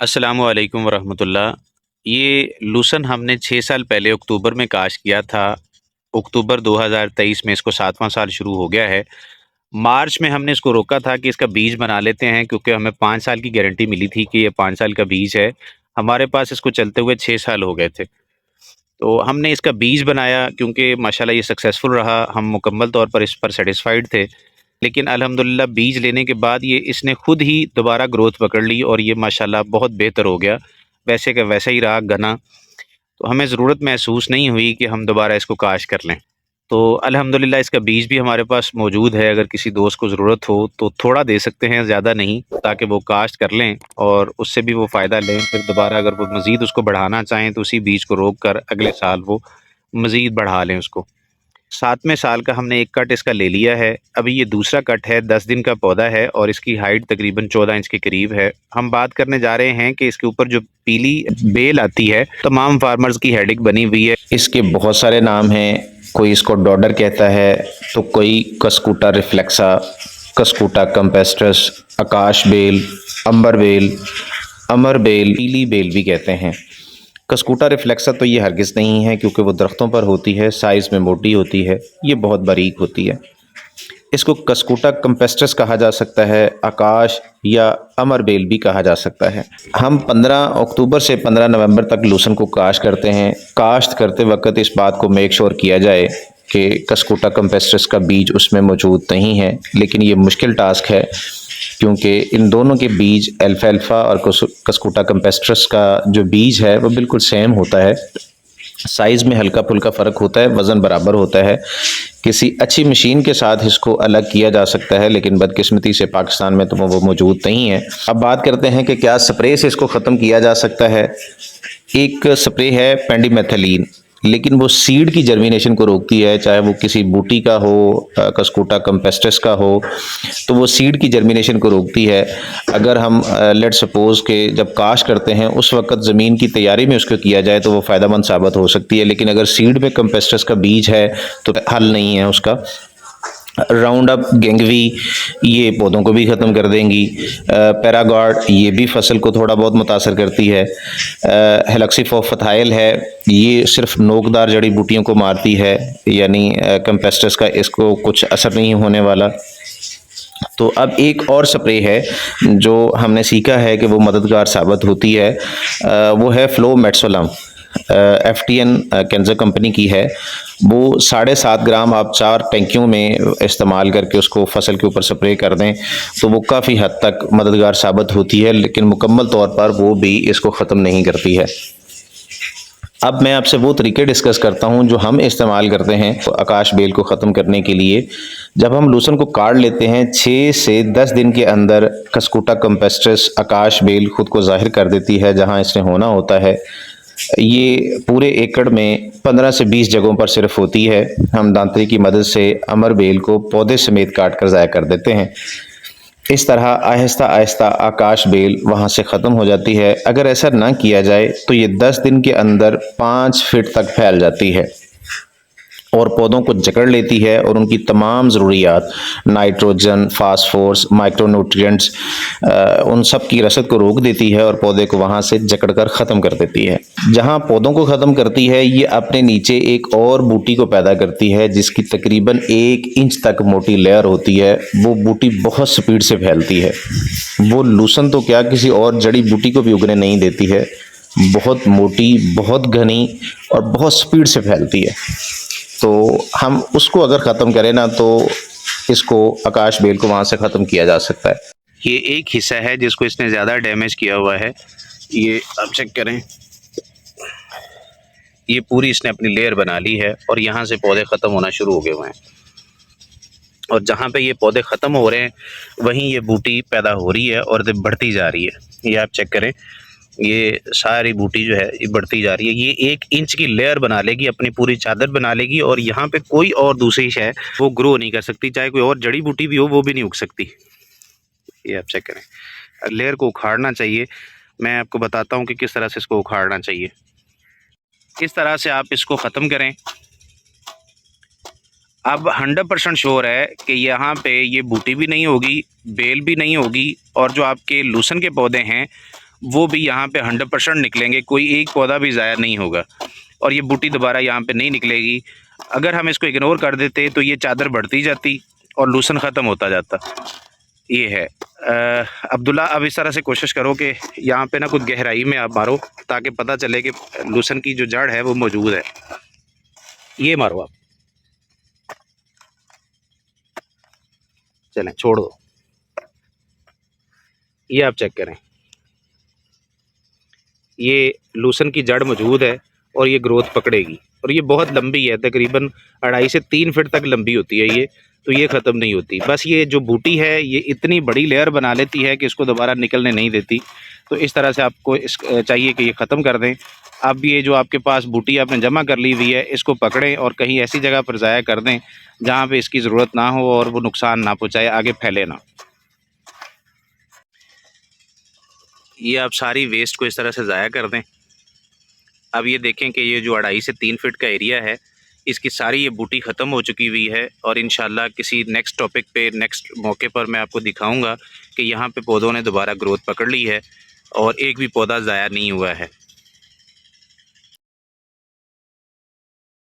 अस्सलामु अलैकुम वरहमतुल्लाह। ये लूसन हमने 6 साल पहले अक्टूबर में काश्त किया था। अक्टूबर 2023 में इसको 7वां साल शुरू हो गया है। मार्च में हमने इसको रोका था कि इसका बीज बना लेते हैं, क्योंकि हमें 5 साल की गारंटी मिली थी कि ये 5 साल का बीज है। हमारे पास इसको चलते हुए 6 साल हो गए थे। तो हमने इसका बीज बनाया, क्योंकि माशाल्लाह ये सक्सेसफुल रहा। हम मुकम्मल तौर पर इस पर सैटिस्फाइड थे। लेकिन अल्हम्दुलिल्लाह बीज लेने के बाद ये इसने खुद ही दोबारा ग्रोथ पकड़ ली और ये माशाल्लाह बहुत बेहतर हो गया। वैसे का वैसा ही रहा, घना। तो हमें ज़रूरत महसूस नहीं हुई कि हम दोबारा इसको काश्त कर लें। तो अल्हम्दुलिल्लाह इसका बीज भी हमारे पास मौजूद है। अगर किसी दोस्त को ज़रूरत हो तो थोड़ा दे सकते हैं, ज़्यादा नहीं, ताकि वो काश्त कर लें और उससे भी वो फ़ायदा लें। फिर दोबारा अगर वो मज़ीद उसको बढ़ाना चाहें तो उसी बीज को रोक कर अगले साल वो मज़ीद बढ़ा लें उसको। 7वें साल का हमने एक कट इसका ले लिया है। अभी ये दूसरा कट है, 10 दिन का पौधा है और इसकी हाइट तकरीबन 14 इंच के करीब है। हम बात करने जा रहे हैं कि इसके ऊपर जो पीली बेल आती है, तमाम फार्मर्स की हेडेक बनी हुई है। इसके बहुत सारे नाम हैं। कोई इसको डॉडर कहता है, तो कोई कस्कूटा रिफ्लेक्सा, कस्कूटा कंपेस्ट्रस, आकाश बेल, अंबर बेल, अमर बेल, पीली बेल भी कहते हैं। कस्कूटा रिफ्लेक्सा तो ये हरगिज़ नहीं है, क्योंकि वो दरख्तों पर होती है, साइज़ में मोटी होती है, ये बहुत बारीक होती है। इसको कस्कूटा कंपेस्ट्रस कहा जा सकता है, आकाश या अमर बेल भी कहा जा सकता है। हम 15 अक्टूबर से 15 नवंबर तक लूसन को काश्त करते हैं। काश्त करते वक्त इस बात को मेक श्योर किया जाए कि कस्कूटा कंपेस्ट्रस का बीज उसमें मौजूद नहीं है, लेकिन ये मुश्किल टास्क है, क्योंकि इन दोनों के बीज अल्फाल्फा और कस्कूटा कंपेस्ट्रस का जो बीज है वो बिल्कुल सेम होता है। साइज़ में हल्का फुल्का फ़र्क होता है, वज़न बराबर होता है। किसी अच्छी मशीन के साथ इसको अलग किया जा सकता है, लेकिन बदकिस्मती से पाकिस्तान में तो वो मौजूद नहीं है। अब बात करते हैं कि क्या स्प्रे से इसको ख़त्म किया जा सकता है। एक स्प्रे है पेंडिमेथलिन, लेकिन वो सीड की जर्मिनेशन को रोकती है, चाहे वो किसी बूटी का हो, कस्कूटा कंपेस्ट्रस का हो, तो वो सीड की जर्मिनेशन को रोकती है। अगर हम लेट सपोज के जब काश्त करते हैं उस वक्त ज़मीन की तैयारी में उसको किया जाए तो वो फ़ायदेमंद साबित हो सकती है, लेकिन अगर सीड में कंपेस्ट्रस का बीज है तो हल नहीं है उसका। राउंड अप, गेंगवी, ये पौधों को भी ख़त्म कर देंगी। पैरागॉर्ड, ये भी फसल को थोड़ा बहुत मुतासर करती है। हेलक्सीफोफथाइल है, ये सिर्फ नोकदार जड़ी बूटियों को मारती है, यानी कंपेस्ट्रस का इसको कुछ असर नहीं होने वाला। तो अब एक और स्प्रे है जो हमने सीखा है कि वो मददगार साबित होती है, वो है फ्लोमेट्सोलम। FTN कैंसर कंपनी की है। वो 7.5 ग्राम आप 4 टैंकियों में इस्तेमाल करके उसको फसल के ऊपर स्प्रे कर दें तो वो काफ़ी हद तक मददगार साबित होती है, लेकिन मुकम्मल तौर पर वो भी इसको ख़त्म नहीं करती है। अब मैं आपसे वो तरीके डिस्कस करता हूँ जो हम इस्तेमाल करते हैं तो आकाश बेल को ख़त्म करने के लिए। जब हम लूसन को काट लेते हैं, 6 से 10 दिन के अंदर कस्कूटा कंपेस्ट्रस आकाश बेल खुद को जाहिर कर देती है जहाँ इसने होना होता है। ये पूरे एकड़ में 15 से 20 जगहों पर सिर्फ होती है। हम दांतरी की मदद से अमर बेल को पौधे समेत काट कर ज़ाया कर देते हैं। इस तरह आहिस्ता आहिस्ता आकाश बेल वहाँ से ख़त्म हो जाती है। अगर ऐसा ना किया जाए तो ये 10 दिन के अंदर 5 फीट तक फैल जाती है और पौधों को जकड़ लेती है और उनकी तमाम ज़रूरियात, नाइट्रोजन, फास्फोरस, माइक्रोन्यूट्रिएंट्स, उन सब की रसद को रोक देती है और पौधे को वहाँ से जकड़ कर ख़त्म कर देती है। जहाँ पौधों को ख़त्म करती है, ये अपने नीचे एक और बूटी को पैदा करती है जिसकी तकरीबन 1 इंच तक मोटी लेयर होती है। वो बूटी बहुत स्पीड से फैलती है। वो लूसन तो क्या, किसी और जड़ी बूटी को भी उगने नहीं देती है। बहुत मोटी, बहुत घनी और बहुत स्पीड से फैलती है। तो हम उसको अगर ख़त्म करें ना तो इसको आकाश बेल को वहाँ से ख़त्म किया जा सकता है। ये एक हिस्सा है जिसको इसने ज़्यादा डैमेज किया हुआ है। ये आप चेक करें, ये पूरी इसने अपनी लेयर बना ली है और यहाँ से पौधे ख़त्म होना शुरू हो गए हुए हैं। और जहाँ पे ये पौधे ख़त्म हो रहे हैं वहीं ये बूटी पैदा हो रही है और बढ़ती जा रही है। ये आप चेक करें, ये सारी बूटी जो है ये बढ़ती जा रही है। ये 1 इंच की लेयर बना लेगी, अपनी पूरी चादर बना लेगी और यहाँ पे कोई और दूसरी शय वो ग्रो नहीं कर सकती। चाहे कोई और जड़ी बूटी भी हो वो भी नहीं उग सकती। ये आप चेक करें। लेयर को उखाड़ना चाहिए। मैं आपको बताता हूँ कि किस तरह से इसको उखाड़ना चाहिए। किस तरह से आप इसको ख़त्म करें। अब 100% श्योर है कि यहाँ पे ये बूटी भी नहीं होगी, बेल भी नहीं होगी और जो आपके लूसन के पौधे हैं वो भी यहाँ पे 100% निकलेंगे, कोई एक पौधा भी ज़ाया नहीं होगा और ये बूटी दोबारा यहाँ पे नहीं निकलेगी। अगर हम इसको इग्नोर कर देते तो ये चादर बढ़ती जाती और लूसन ख़त्म होता जाता। ये है अब्दुल्ला, अब इस तरह से कोशिश करो कि यहाँ पे ना कुछ गहराई में आप मारो ताकि पता चले कि लूसन की जो जड़ है वो मौजूद है। ये मारो आप, चलें छोड़ दो, ये आप चेक करें, ये लूसन की जड़ मौजूद है और ये ग्रोथ पकड़ेगी और ये बहुत लंबी है, तकरीबन 2.5 से 3 फीट तक लंबी होती है ये, तो ये ख़त्म नहीं होती। बस ये जो बूटी है ये इतनी बड़ी लेयर बना लेती है कि इसको दोबारा निकलने नहीं देती। तो इस तरह से आपको चाहिए कि ये ख़त्म कर दें। अब ये जो आपके पास बूटी आपने जमा कर ली हुई है, इसको पकड़ें और कहीं ऐसी जगह पर ज़ाया कर दें जहाँ पे इसकी ज़रूरत ना हो और वो नुकसान ना पहुँचाए, आगे फैले ना। ये आप सारी वेस्ट को इस तरह से ज़ाया कर दें। अब ये देखें कि ये जो 2.5 से 3 फीट का एरिया है, इसकी सारी ये बूटी ख़त्म हो चुकी हुई है और इंशाल्लाह किसी नेक्स्ट टॉपिक पे, नेक्स्ट मौके पर मैं आपको दिखाऊंगा कि यहाँ पे पौधों ने दोबारा ग्रोथ पकड़ ली है और एक भी पौधा ज़ाया नहीं हुआ है।